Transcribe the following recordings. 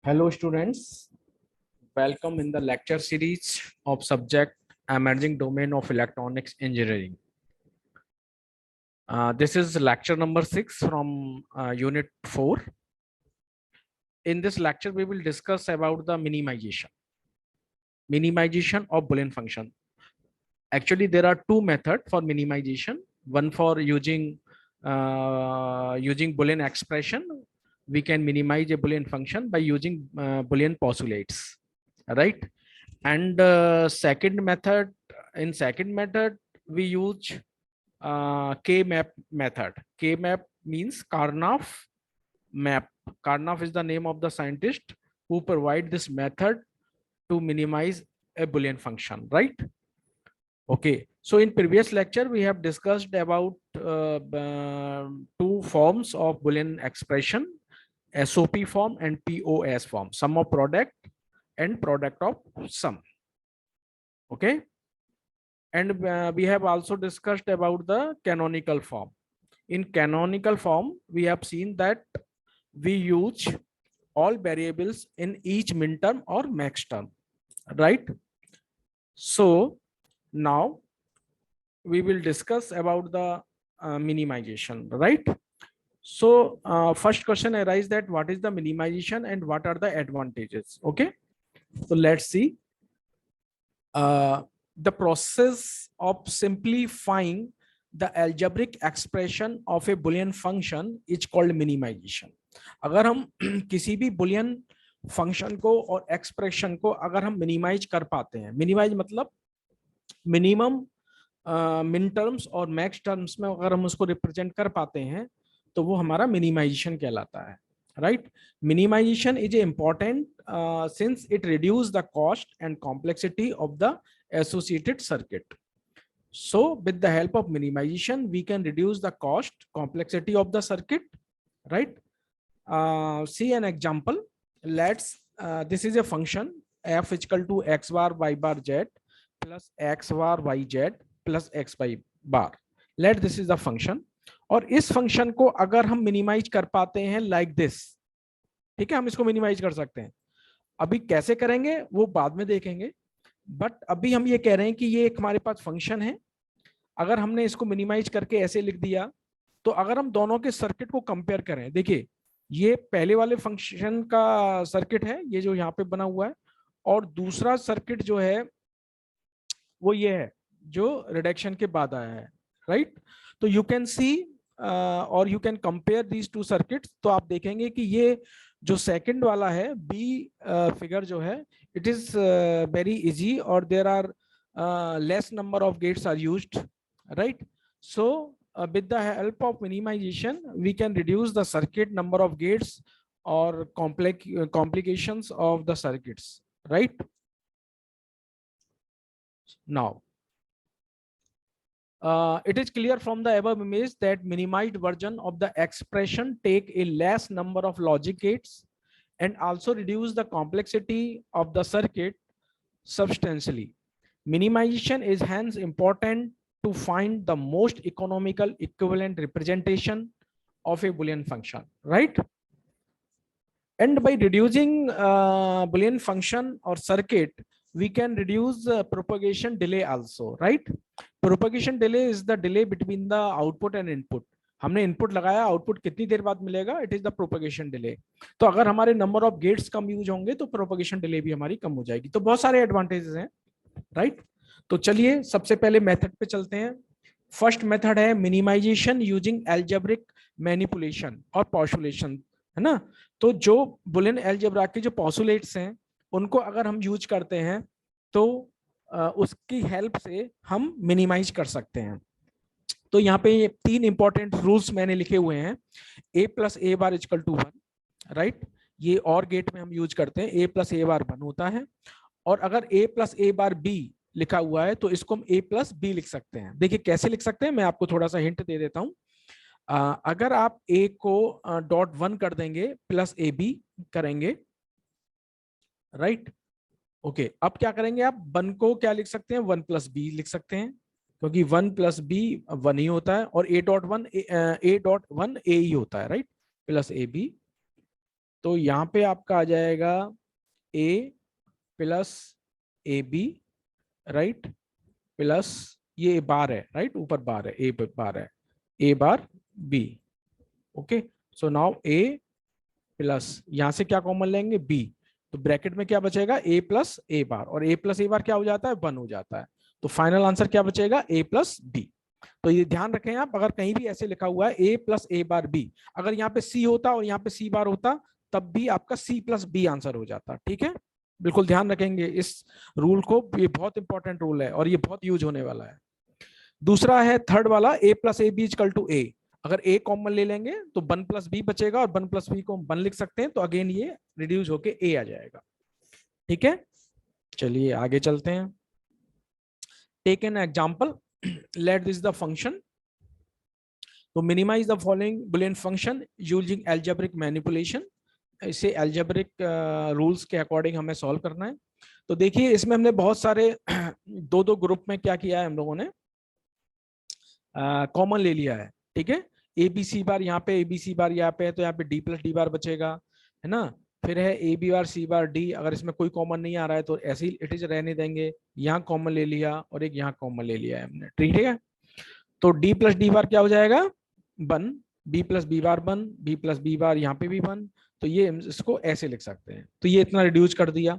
Hello students, welcome in the lecture series of subject Emerging Domain of Electronics Engineering. This is lecture number 6 from unit 4. In this lecture, we will discuss about the minimization of Boolean function. Actually, there are two methods for minimization. One for using Boolean expression. We can minimize a Boolean function by using Boolean postulates, right? And second method, we use K-map method. K-map means Karnaugh map. Karnaugh is the name of the scientist who provide this method to minimize a Boolean function, right? Okay, so in previous lecture, we have discussed about two forms of Boolean expression, SOP form and POS form, sum of product and product of sum. Okay, and we have also discussed about the canonical form. In canonical form, we have seen that we use all variables in each minterm or max term, right? So now we will discuss about the minimization, right? So first question arises that what is the minimization and what are the advantages? Okay, so let's see. The process of simplifying the algebraic expression of a Boolean function is called minimization. अगर हम किसी भी Boolean function को और expression को अगर हम minimize कर पाते हैं, minimize मतलब minimum min terms और max terms में अगर हम उसको represent कर पाते हैं, तो वो हमारा minimization कहलाता है. Right? Minimization is important since it reduces the cost and complexity of the associated circuit. So with the help of minimization, we can reduce the cost, complexity of the circuit, right? See an example. Let's, this is a function f is equal to x bar y bar z plus x bar y z plus x y bar. Let this is the function. और इस function को अगर हम minimise कर पाते हैं like this, ठीक है, हम इसको मिनिमाइज कर सकते हैं. अभी कैसे करेंगे वो बाद में देखेंगे, बट अभी हम ये कह रहे हैं कि ये एक हमारे पास फंक्शन है. अगर हमने इसको मिनिमाइज करके ऐसे लिख दिया, तो अगर हम दोनों के सर्किट को कंपेयर करें, देखिए ये पहले वाले फंक्शन का सर्किट है, ये जो यहाँ पे बना हुआ है, और दूसरा सर्किट जो है वो ये है जो रिडक्शन के बाद आया है, राइट? तो यू कैन सी और you can compare these two circuits. तो आप देखेंगे कि ये जो सेकंड वाला है बी फिगर जो है, इट इज वेरी इजी और there are less number of gates are used, right? So with the help of minimization we can reduce the circuit number of gates or complications of the circuits, right? Now it is clear from the above image that minimized version of the expression take a less number of logic gates and also reduce the complexity of the circuit substantially. Minimization is hence important to find the most economical equivalent representation of a Boolean function, right? And by reducing Boolean function or circuit, we can reduce propagation delay also, right? Propagation delay is the delay between the output and input. हमने input लगाया, output कितनी देर बाद मिलेगा, it is the propagation delay. तो अगर हमारे number of gates कम यूज होंगे तो प्रोपगेशन डिले भी हमारी कम हो जाएगी. तो बहुत सारे एडवांटेजेस हैं, राइट? तो चलिए सबसे पहले मेथड पे चलते हैं. फर्स्ट मेथड है मिनिमाइजेशन यूजिंग एल्जेब्रिक मैनिपुलेशन और पॉस्टुलेशन, है ना? तो जो बुलियन एल्जेब्रा के जो पॉस्टुलेट्स हैं उनको अगर हम यूज करते हैं तो उसकी हेल्प से हम मिनिमाइज कर सकते हैं. तो यहाँ पे ये तीन इंपॉर्टेंट रूल्स मैंने लिखे हुए हैं. a plus a bar equal to 1, right? ये और गेट में हम यूज करते हैं. a प्लस ए बार 1 होता है, और अगर a plus a bar b लिखा हुआ है तो इसको हम a प्लस b लिख सकते हैं. देखिए कैसे लिख सकते हैं, मैं आपको थोड़ा सा हिंट दे देता हूं. अगर आप a को डॉट 1 कर देंगे प्लस ए बी करेंगे, राइट? ओके, अब क्या करेंगे आप 1 को क्या लिख सकते हैं, 1 प्लस बी लिख सकते हैं, क्योंकि 1 प्लस बी 1 ही होता है, और a डॉट 1 a ही होता है, राइट? Plus A B. तो यहाँ पे आपका आ जाएगा a plus A B, right, plus ये बार है, राइट, ऊपर बार है, ए बार है, ए बार बी। ओके, सो नाउ ए प्लस यहां से क्या कॉमन लेंगे, बी, तो ब्रैकेट में क्या बचेगा, ए प्लस ए बार, और ए प्लस ए बार क्या हो जाता है, 1 हो जाता है। तो फाइनल आंसर क्या बचेगा, ए प्लस बी। तो ये ध्यान रखें आप, अगर कहीं भी ऐसे लिखा हुआ है ए प्लस ए बार बी, अगर यहाँ पे सी होता और यहाँ पे सी बार होता तब भी आपका सी प्लस बी आंसर हो जाता। ठीक है, बिल्कुल ध्यान रखेंगे इस रूल को, ये बहुत इंपॉर्टेंट रूल है और ये बहुत यूज होने वाला है। दूसरा है थर्ड वाला, A plus A B equal to A. अगर ए कॉमन ले लेंगे तो 1 प्लस बी बचेगा, और 1 प्लस बी को हम 1 लिख सकते हैं, तो अगेन ये रिड्यूस होके ए आ जाएगा। ठीक है, चलिए आगे चलते हैं। Take an example, let this the function, तो minimize the following Boolean function using algebraic manipulation. इसे एल्जेब्रिक रूल्स के अकॉर्डिंग हमें सॉल्व करना है। तो देखिए इसमें हमने बहुत सारे दो दो ग्रुप में क्या किया है, हम लोगों ने कॉमन ले लिया है। ठीक है, ए बी सी बार यहाँ पे, ए बी सी बार यहाँ पे है, तो यहाँ पे डी प्लस डी बार बचेगा, है ना। फिर है A B bar C bar D, अगर इसमें कोई कॉमन नहीं आ रहा है तो ऐसे ही इट इज रहने देंगे। यहाँ कॉमन ले लिया और एक यहाँ कॉमन ले लिया है हमने। ठीक है, तो डी प्लस डी बार क्या हो जाएगा, 1, B plus B bar 1, B plus B bar यहाँ पे भी 1। तो ये इसको ऐसे लिख सकते हैं। तो ये इतना रिड्यूस कर दिया।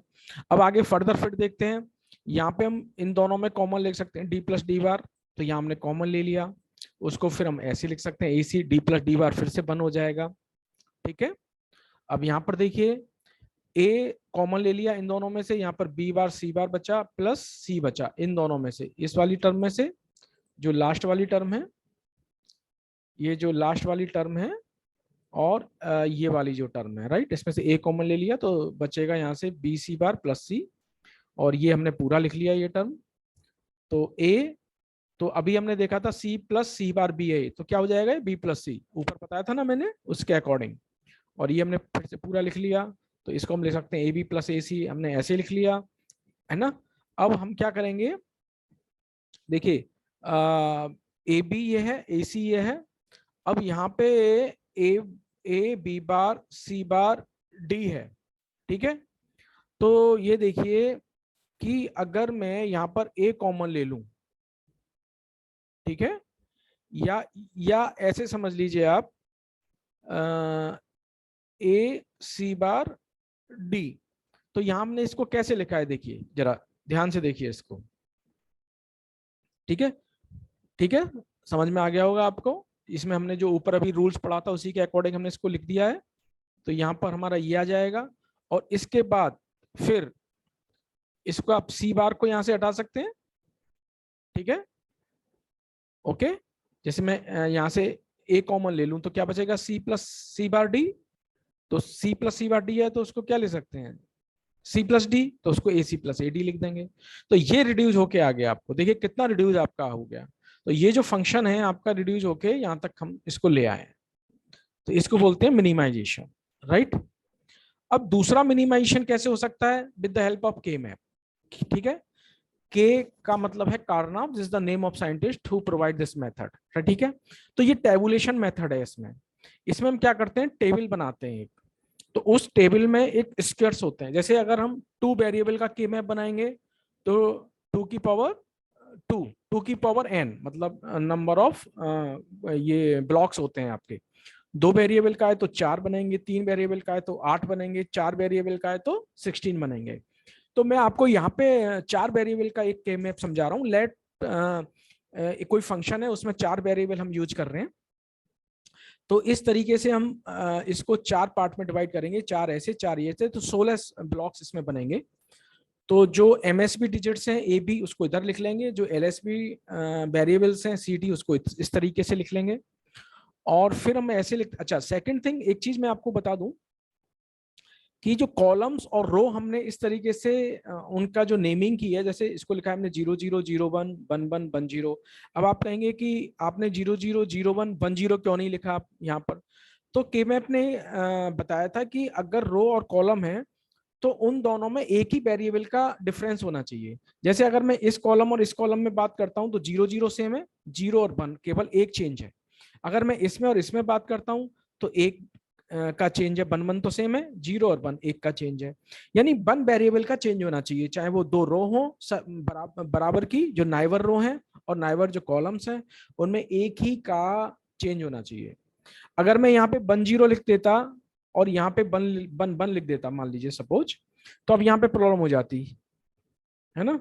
अब आगे फर्दर फिट देखते हैं, यहाँ पे हम इन दोनों में कॉमन ले सकते हैं डी प्लस डी बार, तो यहाँ हमने कॉमन ले लिया, उसको फिर हम ऐसे लिख सकते हैं A C D plus D bar फिर से 1 हो जाएगा। ठीक है, अब यहाँ पर देखिए ए कॉमन ले लिया इन दोनों में से, यहाँ पर बी बार सी बार बचा प्लस सी बचा इन दोनों में से, इस वाली टर्म में से जो लास्ट वाली टर्म है, ये जो लास्ट वाली टर्म है, और ये वाली जो टर्म है, राइट, इसमें से ए कॉमन ले लिया तो बचेगा यहाँ से बी सी बार प्लस सी, और ये हमने पूरा लिख लिया ये टर्म। तो ए, तो अभी हमने देखा था सी प्लस सी बार बी है, तो क्या हो जाएगा बी प्लस सी, ऊपर बताया था ना मैंने उसके अकॉर्डिंग, और ये हमने फिर से पूरा लिख लिया। तो इसको हम लिख सकते हैं ए बी प्लस ए सी, हमने ऐसे लिख लिया, है ना। अब हम क्या करेंगे, देखिए ए बी ये है, ए सी ये है, अब यहाँ पे A B bar C bar D है। ठीक है, तो ये देखिए कि अगर मैं यहाँ पर ए कॉमन ले लूं, ठीक है, या ऐसे समझ लीजिए आप ए सी बार डी, तो यहां हमने इसको कैसे लिखा है, देखिए जरा ध्यान से देखिए इसको। ठीक है, ठीक है, समझ में आ गया होगा आपको। इसमें हमने जो ऊपर अभी रूल्स पढ़ा था उसी के अकॉर्डिंग हमने इसको लिख दिया है। तो यहाँ पर हमारा ये आ जाएगा, और इसके बाद फिर इसको आप सी बार को यहां से हटा सकते हैं। ठीक है, ओके, जैसे मैं यहां से ए कॉमन ले लूं तो क्या बचेगा, सी प्लस सी बार डी, तो सी प्लस सी बार डी है तो उसको क्या ले सकते हैं, सी प्लस डी, तो उसको ए सी प्लस ए डी लिख देंगे। तो ये रिड्यूस होके आ गया आपको, देखिए कितना रिड्यूस आपका हो गया। तो ये जो फंक्शन है आपका रिड्यूस होके यहाँ तक हम इसको ले आए, तो इसको बोलते हैं मिनिमाइजेशन, राइट। अब दूसरा मिनिमाइजेशन कैसे हो सकता है, with the help of K map. ठीक है, के का मतलब है Karnaugh, this is the name of scientist who provide this method. ठीक है, तो ये टेबुलेशन मेथड है। इसमें हम क्या करते हैं, टेबल बनाते हैं एक, तो उस टेबल में एक स्क्वायर्स होते हैं। जैसे अगर हम 2 वेरिएबल का के मैप बनाएंगे तो 2 की पावर 2 की पावर n, मतलब नंबर ऑफ ये ब्लॉक्स होते हैं आपके। 2 वेरिएबल का है तो 4 बनेंगे, 3 वेरिएबल का है तो 8 बनेंगे, 4 वेरिएबल का है तो 16 बनेंगे। तो मैं आपको यहाँ पे 4 वेरिएबल का एक के मैप समझा रहा हूँ। लेट कोई फंक्शन है उसमें 4 वेरिएबल हम यूज कर रहे हैं, तो इस तरीके से हम इसको 4 पार्ट में डिवाइड करेंगे, 4 ऐसे 4 ये थे, तो 16 ब्लॉक्स इसमें बनेंगे। तो जो एमएसबी डिजिट्स हैं ए बी उसको इधर लिख लेंगे, जो एलएसबी वेरिएबल्स हैं सी डी उसको इस तरीके से लिख लेंगे। और फिर हम ऐसे अच्छा, सेकंड थिंग, एक चीज मैं आपको बता दूं कि जो कॉलम्स और रो हमने इस तरीके से उनका जो नेमिंग की है, जैसे इसको लिखा है हमने 0 0 0 1 1 1 1 0। अब आप कहेंगे कि आपने 0 0 0 1 1 0 क्यों नहीं लिखा आप यहाँ पर, तो के मैप ने बताया था कि अगर रो और कॉलम है तो उन दोनों में एक ही वेरिएबल का डिफरेंस होना चाहिए। जैसे अगर मैं इस कॉलम और इस कॉलम में बात करता हूं तो 0 0 सेम है, 0 और 1 केवल एक चेंज है। अगर मैं इसमें और इसमें बात करता हूं तो एक का चेंज है, वन वन तो सेम है, 0 और 1 1 का चेंज है। यानी 1 वेरिएबल का चेंज होना चाहिए, चाहे वो 2 रो हो बराबर की, जो नाइबर रो है और नाइबर जो कॉलम्स हैं उनमें एक ही का चेंज होना चाहिए। अगर मैं यहाँ पे 1 0 लिख देता और यहाँ पे 1 1 लिख देता मान लीजिए सपोज, तो अब यहाँ पे प्रॉब्लम हो जाती है ना।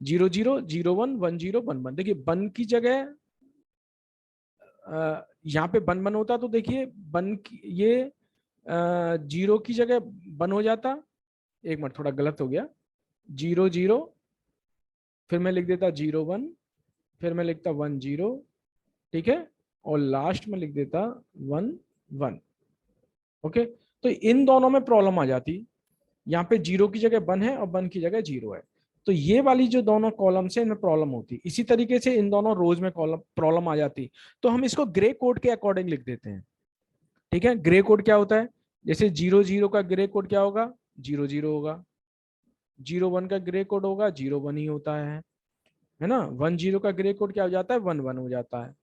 0 0 0 1 1 0 1 1, देखिए 1 की जगह यहाँ पे 1 1 होता तो देखिए 1 ये 0 की जगह 1 हो जाता। एक मिनट, थोड़ा गलत हो गया, 0 0 फिर मैं लिख देता 0 1, फिर मैं लिखता 1 0, ठीक है, और लास्ट में लिख देता 1 1। ओके, तो इन दोनों में प्रॉब्लम आ जाती, यहाँ पे 0 की जगह 1 है और 1 की जगह 0 है, तो ये वाली जो दोनों कॉलम्स है इनमें प्रॉब्लम होती। इसी तरीके से इन दोनों रोज में कॉलम प्रॉब्लम आ जाती, तो हम इसको ग्रे कोड के अकॉर्डिंग लिख देते हैं। ठीक है, ग्रे कोड क्या होता है, जैसे 0 0 का ग्रे कोड क्या होगा, 0 0 होगा। 0 1 का ग्रे कोड होगा, 0 1 ही होता है ना। 1 0 का ग्रे कोड क्या हो जाता है, 1 1 हो जाता है,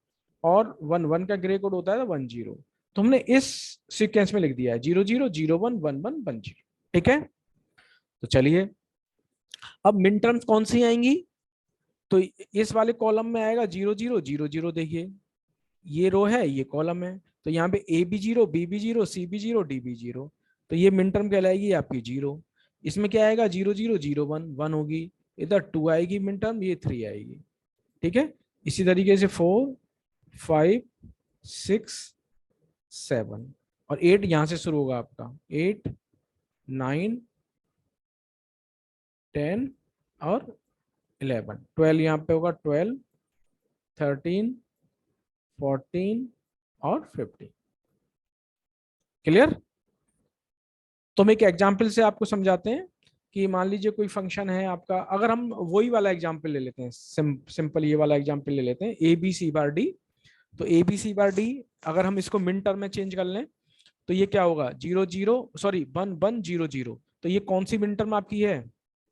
और 1 1 का ग्रे कोड होता है 1 0। तो हमने इस सीक्वेंस में लिख दिया है 0 0 0 1 1 1 1 0। ठीक है, तो चलिए अब मिन टर्म्स कौन सी आएंगी, तो इस वाले कॉलम में आएगा 0 0 0 0, देखिए ये रो है ये कॉलम है, तो यहाँ पे A B 0 B B 0 C B 0 D B 0, तो ये मिन टर्म कहलाएगी आपकी 0। इसमें क्या आएगा 0 0 0 1 1 होगी, इधर 2 आएगी मिन टर्म, ये 3 आएगी। ठीक है, इसी तरीके से 4 5 6 7 और 8 यहां से शुरू होगा आपका, 8 9 10 और 11 12 यहाँ पे होगा, 12 13 14 और 15। क्लियर। तो हम एक एग्जाम्पल से आपको समझाते हैं कि मान लीजिए कोई फंक्शन है आपका, अगर हम वही वाला एग्जाम्पल ले लेते हैं, सिंपल ये वाला एग्जाम्पल ले लेते हैं, A B C bar D. तो A B C bar D अगर हम इसको मिन टर्म में चेंज कर लें तो ये क्या होगा, 0 0 सॉरी 1 1 0 0। तो ये कौन सी मिन टर्म आपकी है,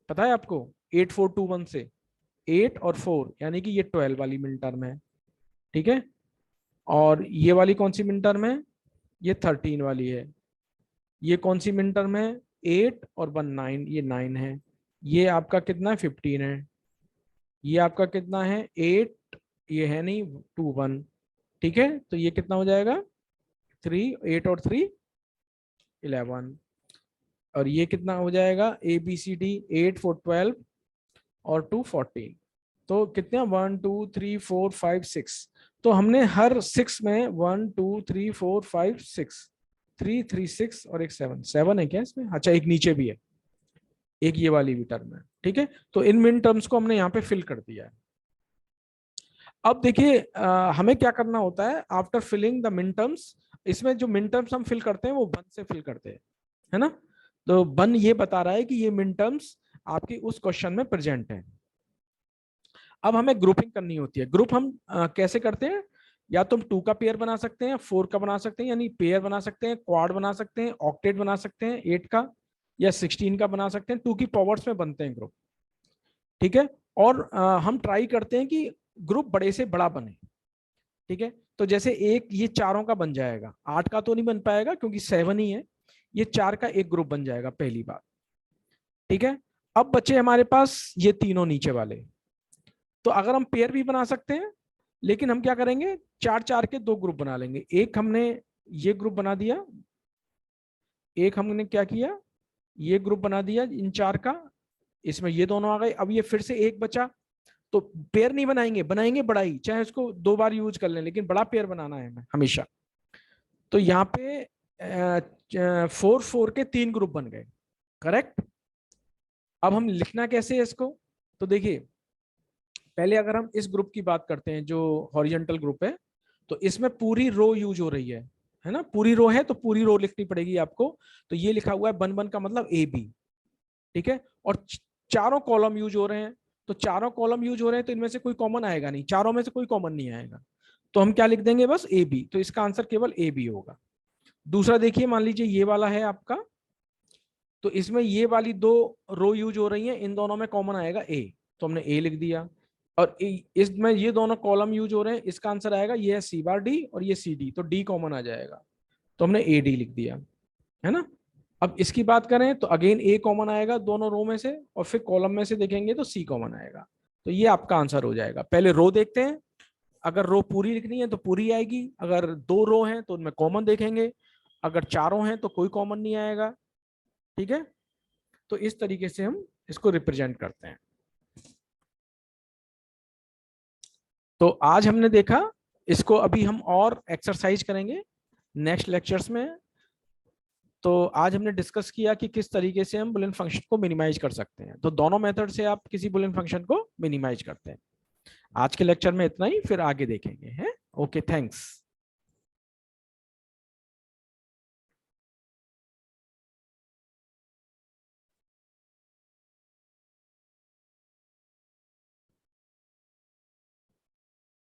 पता है आपको, 8 4 2 1 से 8 और 4, यानी कि ये 12 वाली मिन टर्म है। ठीक है, और ये वाली कौन सी मिन टर्म है, ये 13 वाली है। ये कौन सी मिन टर्म है, 8 और 1 9, ये 9 है। ये आपका कितना है, 15 है। ये आपका कितना है, 8, ये है नहीं 2 1। ठीक है, तो ये कितना हो जाएगा, 3 8 और 3 11। और ये कितना हो जाएगा, ए बी सी डी 8 4 12 और 2 14। तो कितने 1 2 3 4 5 6। तो हमने हर 6 में 1 2 3 4 5 6 3 3 6 और एक 7 7 है क्या इसमें, अच्छा एक नीचे भी है, एक ये वाली भी टर्म है। ठीक है, तो इन मिन टर्म्स को हमने यहाँ पे फिल कर दिया है। अब देखिए हमें क्या करना होता है आफ्टर फिलिंग द मिन टर्म्स, इसमें जो मिन टर्म्स हम फिल करते हैं वो 1 से फिल करते हैं, है ना। तो 1 ये बता रहा है कि ये मिन टर्म्स आपकी उस क्वेश्चन में प्रेजेंट है। अब हमें ग्रुपिंग करनी होती है। ग्रुप हम कैसे करते हैं, या तो हम 2 का पेयर बना सकते हैं, 4 का बना सकते हैं, यानी पेयर बना सकते हैं, क्वाड बना सकते हैं, ऑक्टेट बना सकते हैं 8 का, या 16 का बना सकते हैं, 2 की पावर्स में बनते हैं ग्रुप। ठीक है, और हम ट्राई करते हैं कि ग्रुप बड़े से बड़ा बने। ठीक है, तो जैसे एक ये चारों का बन जाएगा, 8 का तो नहीं बन पाएगा क्योंकि 7 ही है, ये 4 का एक ग्रुप बन जाएगा पहली बार। ठीक है, अब बचे हमारे पास ये तीनों नीचे वाले, तो अगर हम पेयर भी बना सकते हैं, लेकिन हम क्या करेंगे, 4 4 के 2 ग्रुप बना लेंगे। एक हमने ये ग्रुप बना दिया, एक हमने क्या किया, ये ग्रुप बना दिया इन 4 का, इसमें ये दोनों आ गए। अब ये फिर से एक बचा, तो पेयर नहीं बनाएंगे, बनाएंगे बड़ा ही, चाहे उसको 2 बार यूज कर लें, लेकिन बड़ा पेयर बनाना है हमें हमेशा। तो यहाँ पे 4 4 के 3 ग्रुप बन गए, करेक्ट। अब हम लिखना कैसे है इसको, तो देखिए पहले अगर हम इस ग्रुप की बात करते हैं जो हॉरिजॉन्टल ग्रुप है, तो इसमें पूरी रो यूज हो रही है ना, पूरी रो है तो पूरी रो लिखनी पड़ेगी आपको। तो ये लिखा हुआ है 1 1 का मतलब ए बी। ठीक है, और चारों कॉलम यूज हो रहे हैं, तो चारों कॉलम यूज हो रहे हैं तो इनमें से कोई कॉमन आएगा नहीं, चारों में से कोई कॉमन नहीं आएगा, तो हम क्या लिख देंगे, बस ए बी। तो इसका आंसर केवल ए बी होगा। दूसरा देखिए, मान लीजिए ये वाला है आपका, तो इसमें ये वाली 2 रो यूज हो रही हैं, इन दोनों में कॉमन आएगा ए, तो हमने ए लिख दिया। और इसमें ये दोनों कॉलम यूज हो रहे हैं, इसका आंसर आएगा ये है सी बार डी और ये सी डी, तो डी कॉमन आ जाएगा। तो हमने ए डी लिख दिया, है ना। अब इसकी बात करें तो अगेन ए कॉमन आएगा दोनों रो में से, और फिर कॉलम में से देखेंगे तो सी कॉमन आएगा। तो ये आपका आंसर हो जाएगा। पहले रो देखते हैं, अगर रो पूरी लिखनी है तो पूरी आएगी, अगर दो रो हैं तो उनमें कॉमन देखेंगे, अगर चारों हैं तो कोई कॉमन नहीं आएगा। ठीक है, तो इस तरीके से हम इसको रिप्रेजेंट करते हैं। तो आज हमने देखा, इसको अभी हम और एक्सरसाइज करेंगे नेक्स्ट लेक्चर्स में। तो आज हमने डिस्कस किया कि किस तरीके से हम बुलियन फंक्शन को मिनिमाइज कर सकते हैं। तो दोनों मेथड से आप किसी बुलियन फंक्शन को मिनिमाइज करते हैं। आज के लेक्चर में इतना ही, फिर आगे देखेंगे हैं। Okay, thanks.